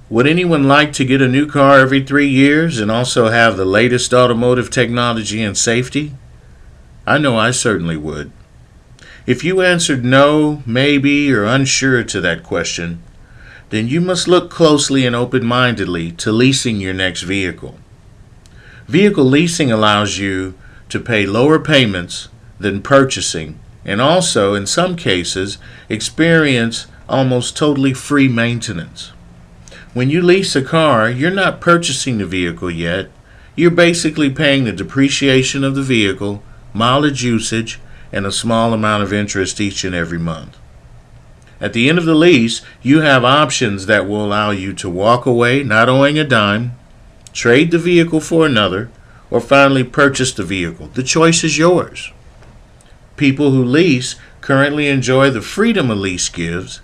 Would anyone like to get a new car every 3 years and also have the latest automotive technology and safety? I know I certainly would. If you answered no, maybe, or unsure to that question, then you must look closely and open-mindedly to leasing your next vehicle. Vehicle leasing allows you to pay lower payments than purchasing, and also, in some cases, experience almost totally free maintenance. When you lease a car, you're not purchasing the vehicle yet. You're basically paying the depreciation of the vehicle, mileage usage, and a small amount of interest each and every month. At the end of the lease, you have options that will allow you to walk away not owing a dime, trade the vehicle for another, or finally purchase the vehicle. The choice is yours. People who lease currently enjoy the freedom a lease gives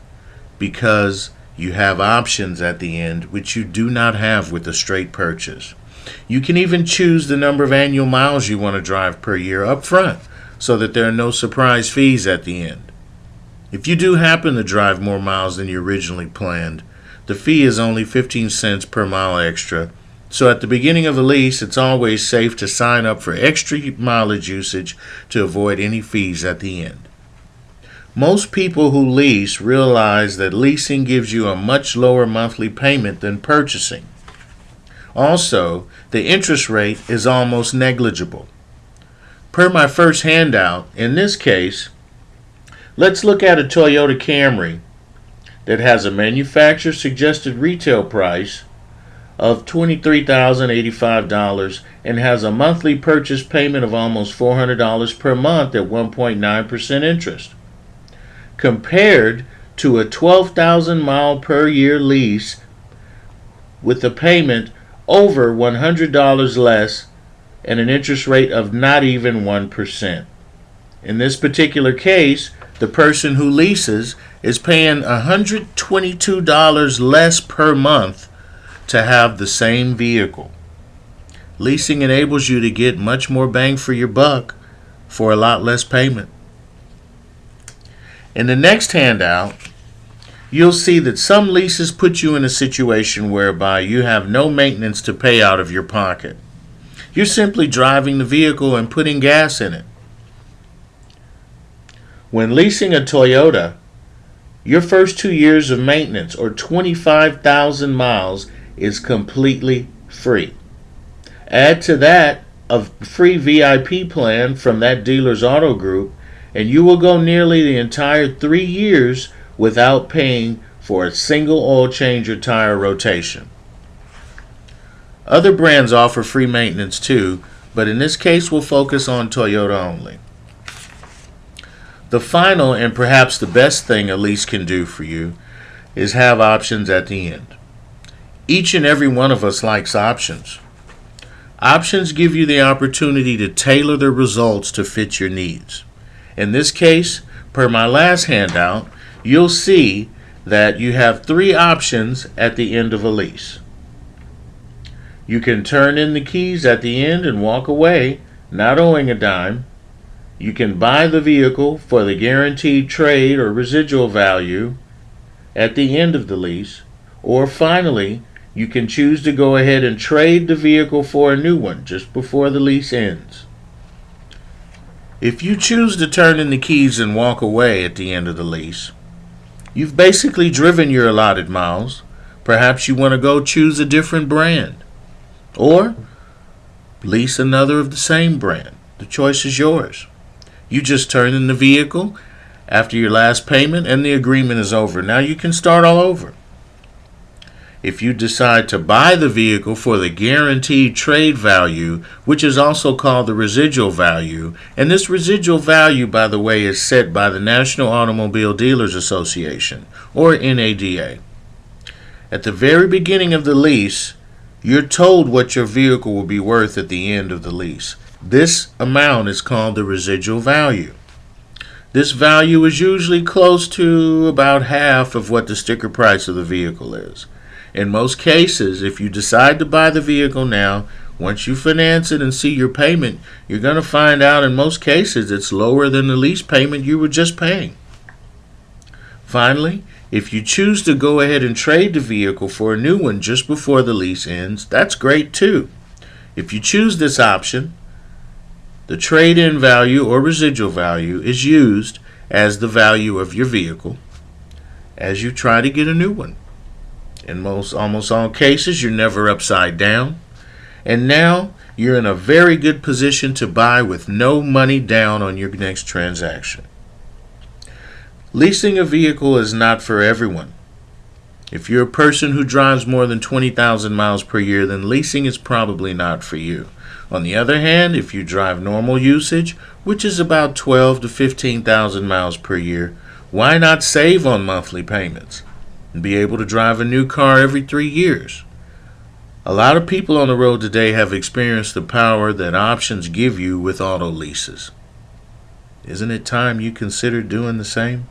because you have options at the end which you do not have with a straight purchase. You can even choose the number of annual miles you want to drive per year up front so that there are no surprise fees at the end. If you do happen to drive more miles than you originally planned, the fee is only 15 cents per mile extra. So at the beginning of the lease, it's always safe to sign up for extra mileage usage to avoid any fees at the end. Most people who lease realize that leasing gives you a much lower monthly payment than purchasing. Also, the interest rate is almost negligible. Per my first handout, in this case, let's look at a Toyota Camry that has a manufacturer suggested retail price of $23,085 and has a monthly purchase payment of almost $400 per month at 1.9% interest. Compared to a 12,000 mile per year lease with a payment over $100 less and an interest rate of not even 1%. In this particular case, the person who leases is paying $122 less per month to have the same vehicle. Leasing enables you to get much more bang for your buck for a lot less payment. In the next handout, you'll see that some leases put you in a situation whereby you have no maintenance to pay out of your pocket. You're simply driving the vehicle and putting gas in it. When leasing a Toyota, your first 2 years of maintenance or 25,000 miles is completely free. Add to that a free VIP plan from that dealer's auto group, and you will go nearly the entire 3 years without paying for a single oil change or tire rotation. Other brands offer free maintenance too, but in this case we'll focus on Toyota only. The final and perhaps the best thing a lease can do for you is have options at the end. Each and every one of us likes options. Options give you the opportunity to tailor the results to fit your needs. In this case, per my last handout, you'll see that you have 3 options at the end of a lease. You can turn in the keys at the end and walk away, not owing a dime. You can buy the vehicle for the guaranteed trade or residual value at the end of the lease, or finally, you can choose to go ahead and trade the vehicle for a new one just before the lease ends. If you choose to turn in the keys and walk away at the end of the lease, you've basically driven your allotted miles. Perhaps you want to go choose a different brand or lease another of the same brand. The choice is yours. You just turn in the vehicle after your last payment and the agreement is over. Now you can start all over. If you decide to buy the vehicle for the guaranteed trade value, which is also called the residual value, and this residual value, by the way, is set by the National Automobile Dealers Association, or NADA. At the very beginning of the lease, you're told what your vehicle will be worth at the end of the lease. This amount is called the residual value. This value is usually close to about half of what the sticker price of the vehicle is. In most cases, if you decide to buy the vehicle now, once you finance it and see your payment, you're going to find out in most cases it's lower than the lease payment you were just paying. Finally, If you choose to go ahead and trade the vehicle for a new one just before the lease ends, that's great too. If you choose this option, the trade-in value or residual value is used as the value of your vehicle as you try to get a new one. In almost all cases, you're never upside down. And now you're in a very good position to buy with no money down on your next transaction. Leasing a vehicle is not for everyone. If you're a person who drives more than 20,000 miles per year, then leasing is probably not for you. On the other hand, if you drive normal usage, which is about 12 to 15,000 miles per year, why not save on monthly payments and be able to drive a new car every 3 years? A lot of people on the road today have experienced the power that options give you with auto leases. Isn't it time you consider doing the same?